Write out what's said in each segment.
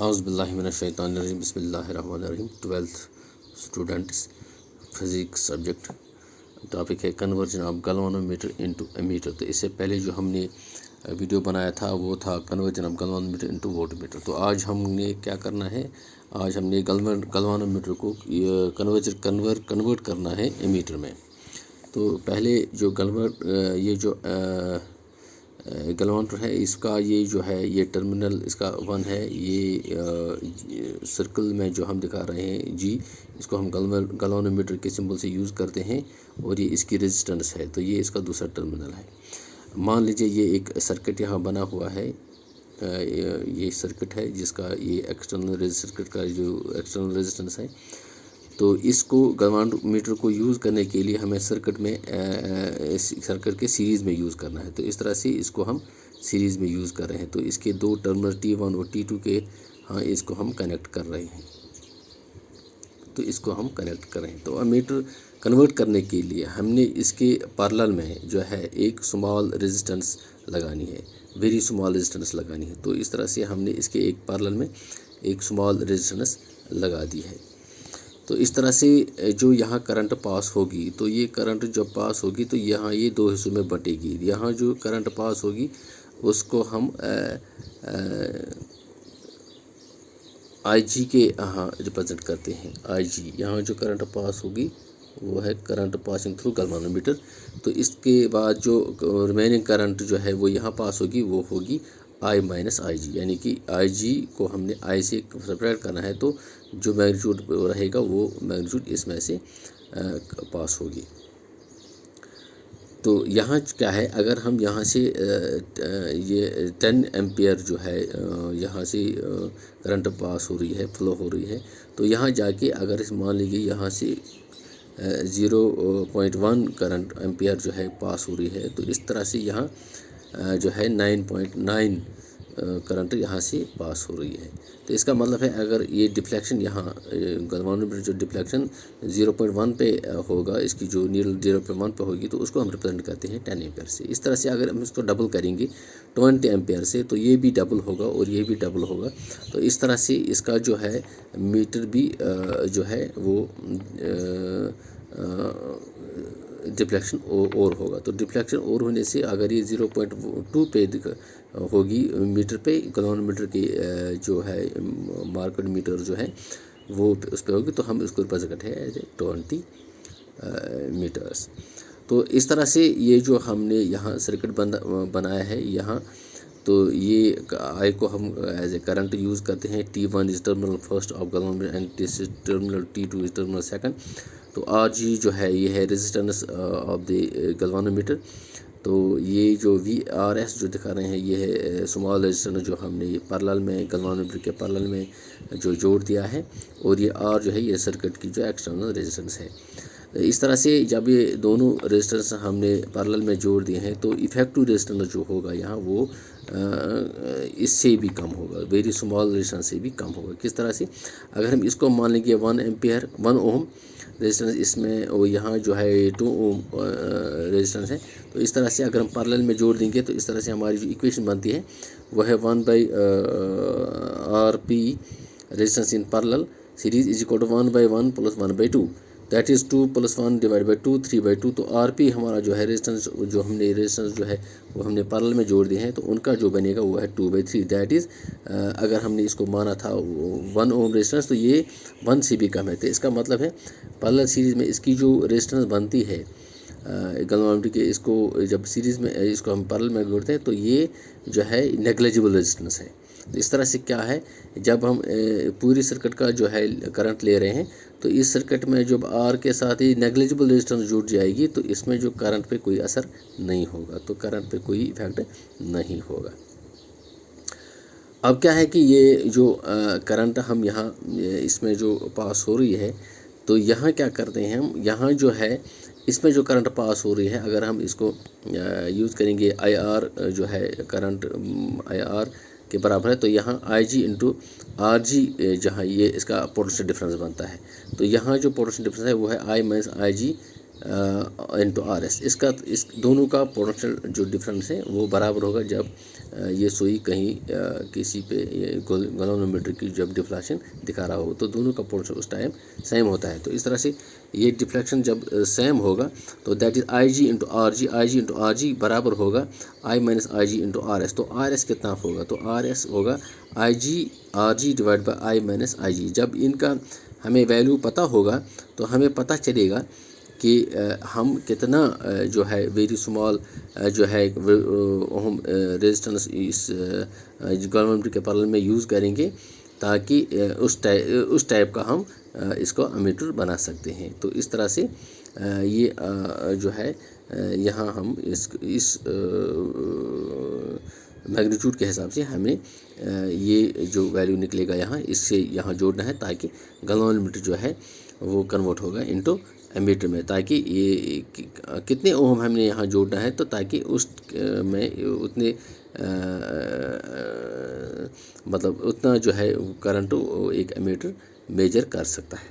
औज़ुबिल्लाहिमिनश्शैतानिर्रजीम बिस्मिल्लाहिर्रहमानिर्रहीम। 12th students, physics subject. Topic है conversion of galvanometer into ammeter. तो इससे पहले जो हमने वीडियो बनाया था वो था conversion of galvanometer into voltmeter. तो आज हमने क्या करना है, आज हमने गैल्वेनोमीटर को कन्वर्ट करना है एमीटर में। तो पहले जो ये जो गैल्वेनोमीटर है, इसका ये जो है ये टर्मिनल इसका 1 है। ये सर्कल में जो हम दिखा रहे हैं G, इसको हम गैल्वेनोमीटर के सिंबल से यूज़ करते हैं और ये इसकी रेजिस्टेंस है। तो ये इसका दूसरा टर्मिनल है। मान लीजिए ये एक सर्किट यहाँ बना हुआ है, ये सर्किट है जिसका ये एक्सटर्नल सर्किट का जो एक्सटर्नल रेजिस्टेंस है। तो इसको गैल्वेनोमीटर को यूज़ करने के लिए हमें सर्किट के सीरीज़ में यूज़ करना है। तो इस तरह से इसको हम सीरीज़ में यूज़ कर रहे हैं। तो इसके दो टर्मिनल T1 और T2 के इसको हम कनेक्ट कर रहे हैं। तो इसको हम कनेक्ट कर रहे हैं। तो एमीटर कन्वर्ट करने के लिए हमने इसके पैरेलल में जो है एक स्मॉल रेजिस्टेंस लगानी है, वेरी स्मॉल रेजिस्टेंस लगानी है। तो इस तरह से हमने इसके एक पैरेलल में एक स्मॉल रेजिस्टेंस लगा दी है। तो इस तरह से जो यहाँ करंट पास होगी, तो ये करंट जब पास होगी तो यहाँ ये दो हिस्सों में बटेगी। यहाँ जो करंट पास होगी उसको हम IG के यहाँ रिप्रेजेंट करते हैं। IG यहाँ जो करंट पास होगी वो है करंट पासिंग थ्रू गैल्वेनोमीटर। तो इसके बाद जो रिमेनिंग करंट जो है वो यहाँ पास होगी, वो होगी I माइनस IG, यानी कि IG को हमने I से सेपरेट करना है। तो जो मैग्नीट्यूड रहेगा वो मैग्नीट्यूड इसमें से पास होगी। तो यहाँ क्या है, अगर हम यहाँ से ये 10 एम्पियर जो है यहाँ से करंट पास हो रही है, फ्लो हो रही है, तो यहाँ जाके अगर मान लीजिए यहाँ से 0.1 करंट एम्पियर जो है पास हो रही है, तो इस तरह से यहाँ जो है 9.9 करंट यहाँ से पास हो रही है। तो इसका मतलब है अगर ये डिफ्लेक्शन यहाँ गैल्वेनोमीटर जो डिफ्लेक्शन 0.1 पे होगा, इसकी जो नीडल 0.1 पे होगी, तो उसको हम रिप्रेजेंट करते हैं 10 एम्पियर से। इस तरह से अगर हम इसको डबल करेंगे 20 एम्पियर से, तो ये भी डबल होगा और ये भी डबल होगा। तो इस तरह से इसका जो है मीटर भी जो है वो डिफ्लेक्शन और होगा। तो डिफ्लेक्शन और होने से अगर ये 0.2 पे होगी मीटर पे, गैल्वेनोमीटर की जो है मार्केट मीटर जो है वो उस पर होगी, तो हम इसको रिप्रेजेंट करते हैं एज 20 मीटर्स। तो इस तरह से ये जो हमने यहाँ सर्किट बनाया है यहाँ, तो ये I को हम एज ए करंट यूज़ करते हैं। T1 is terminal first of galvanometer and terminal T2 is terminal second. तो RG जो है ये है रेजिस्टेंस ऑफ द गैल्वेनोमीटर। तो ये जो VRS जो दिखा रहे हैं ये है स्मॉल रेजिस्टेंस जो हमने पैरेलल में गैल्वेनोमीटर के पैरेलल में जो जोड़ दिया है, और ये R जो है ये सर्किट की जो एक्सटर्नल रेजिस्टेंस है। इस तरह से जब ये दोनों रेजिस्टेंस हमने पैरेलल में जोड़ दिए हैं, तो इफेक्टिव रेजिस्टेंस जो होगा यहाँ वो इससे भी कम होगा, वेरी स्मॉल रेजिस्टेंस से भी कम होगा। किस तरह से, अगर हम इसको मान लेंगे 1 ओम रेजिस्टेंस इसमें, और यहाँ जो है 2 ओम रेजिस्टेंस है, तो इस तरह से अगर हम पैरेलल में जोड़ देंगे तो इस तरह से हमारी जो इक्वेशन बनती है वो है 1/RP resistance in parallel series is equal to 1/1 + 1/2, that is 2 + 1 / 2 3/2। तो RP हमारा जो है रेजिस्टेंस जो हमने रेजिस्टेंस जो है वो हमने पैरेलल में जोड़ दिए हैं, तो उनका जो बनेगा वो है 2/3। दैट इज़ अगर हमने इसको माना था 1 ओम रेजिस्टेंस, तो ये 1 से भी कम है। तो इसका मतलब है पैरेलल सीरीज़ में इसकी जो रेजिस्टेंस बनती है गैल्वेनोमीटर के, इसको जब सीरीज़ में इसको हम पैरेलल में जोड़ते हैं तो ये जो है नेग्लिजिबल रेजिस्टेंस है। तो इस तरह से क्या है, जब हम पूरी सर्किट का जो है करंट ले रहे हैं, तो इस सर्किट में जब R के साथ ही नेग्लिजिबल रेजिस्टेंस जुड़ जाएगी, तो इसमें जो करंट पे कोई असर नहीं होगा, तो करंट पे कोई इफेक्ट नहीं होगा। अब क्या है कि ये जो करंट हम यहाँ इसमें जो पास हो रही है, तो यहाँ क्या करते हैं हम, यहाँ जो है इसमें जो करंट पास हो रही है, अगर हम इसको यूज़ करेंगे IR जो है करंट IR के बराबर है, तो यहाँ IG × RG जहाँ ये इसका पोटेंशियल डिफरेंस बनता है। तो यहाँ जो पोटेंशियल डिफरेंस है वो है I माइनस IG × RS। इस दोनों का पोटेंशियल जो डिफरेंस है वो बराबर होगा जब ये सुई कहीं किसी पे गैल्वेनोमीटर की जब डिफ्लेक्शन दिखा रहा हो तो दोनों का पोर्शन उस टाइम सेम होता है। तो इस तरह से ये डिफ्लेक्शन जब सेम होगा तो that is I G into R G बराबर होगा I minus I G into R S. तो आर एस कितना होगा, तो आर एस होगा I G R G divide by I minus I G. जब इनका हमें वैल्यू पता होगा तो हमें पता चलेगा कि हम कितना जो है वेरी स्मॉल जो है ओम रेजिस्टेंस इस गवर्नमेंट के पैरेलल में यूज़ करेंगे ताकि उस टाइप का हम इसको एमीटर बना सकते हैं। तो इस तरह से ये जो है यहाँ हम इस मैग्नीट्यूड के हिसाब से हमें ये जो वैल्यू निकलेगा यहाँ इससे यहाँ जोड़ना है ताकि गैल्वेनोमीटर जो है वो कन्वर्ट होगा इनटू एमीटर में, ताकि ये कितने ओम हमने यहाँ जोड़ना है तो ताकि उस में उतने मतलब उतना जो है करंट एक एमीटर मेजर कर सकता है।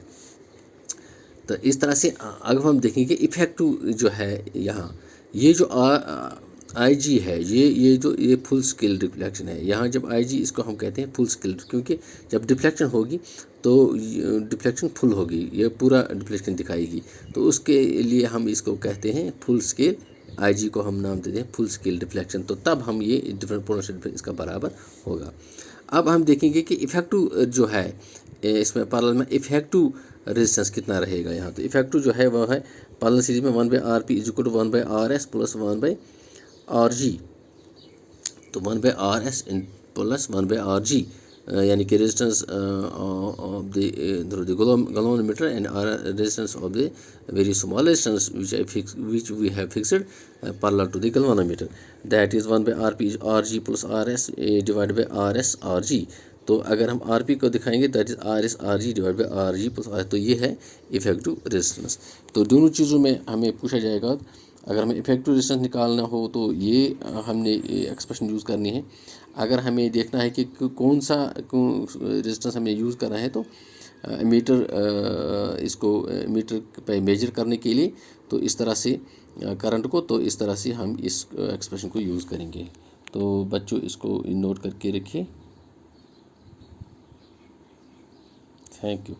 तो इस तरह से अगर हम देखेंगे इफेक्टिव जो है यहाँ ये जो आई जी है ये फुल स्केल डिफ्लेक्शन है। यहाँ जब आई जी इसको हम कहते हैं फुल स्केल, क्योंकि जब डिफ्लेक्शन होगी तो डिफ्लेक्शन फुल होगी, ये पूरा डिफ्लेक्शन दिखाएगी। तो उसके लिए हम इसको कहते हैं फुल स्केल, आई जी को हम नाम देते हैं फुल स्केल डिफ्लेक्शन। तो तब हम ये डिफरेंट पोटेंशियल इसका बराबर होगा। अब हम देखेंगे कि इफेक्टिव जो है इसमें पैरेलल में इफेक्टिव रेजिस्टेंस कितना रहेगा। यहाँ तो इफेक्टिव जो है वह है पैरेलल सीरीज में 1/RP is equal to 1/RS plus 1/RG। तो 1/RS प्लस 1/RG यानी कि resistance of the galvanometer and resistance of the very small resistance which we have fixed parallel to the galvanometer, that is 1/RP is RG plus RS divided by RS RG। तो अगर हम are P को दिखाएंगे that is R S R G divide by R G plus R, तो ये है effective resistance. तो दोनों चीज़ों में हमें पूछा जाएगा अगर हमें इफेक्टिव रेजिस्टेंस निकालना हो तो ये हमने एक्सप्रेशन यूज़ करनी है। अगर हमें देखना है कि कौन सा रेजिस्टेंस हमें यूज़ करना है तो इसको मीटर पे मेजर करने के लिए तो इस तरह से करंट को, तो इस तरह से हम इस एक्सप्रेशन को यूज़ करेंगे। तो बच्चों इसको नोट करके रखिए। Thank you.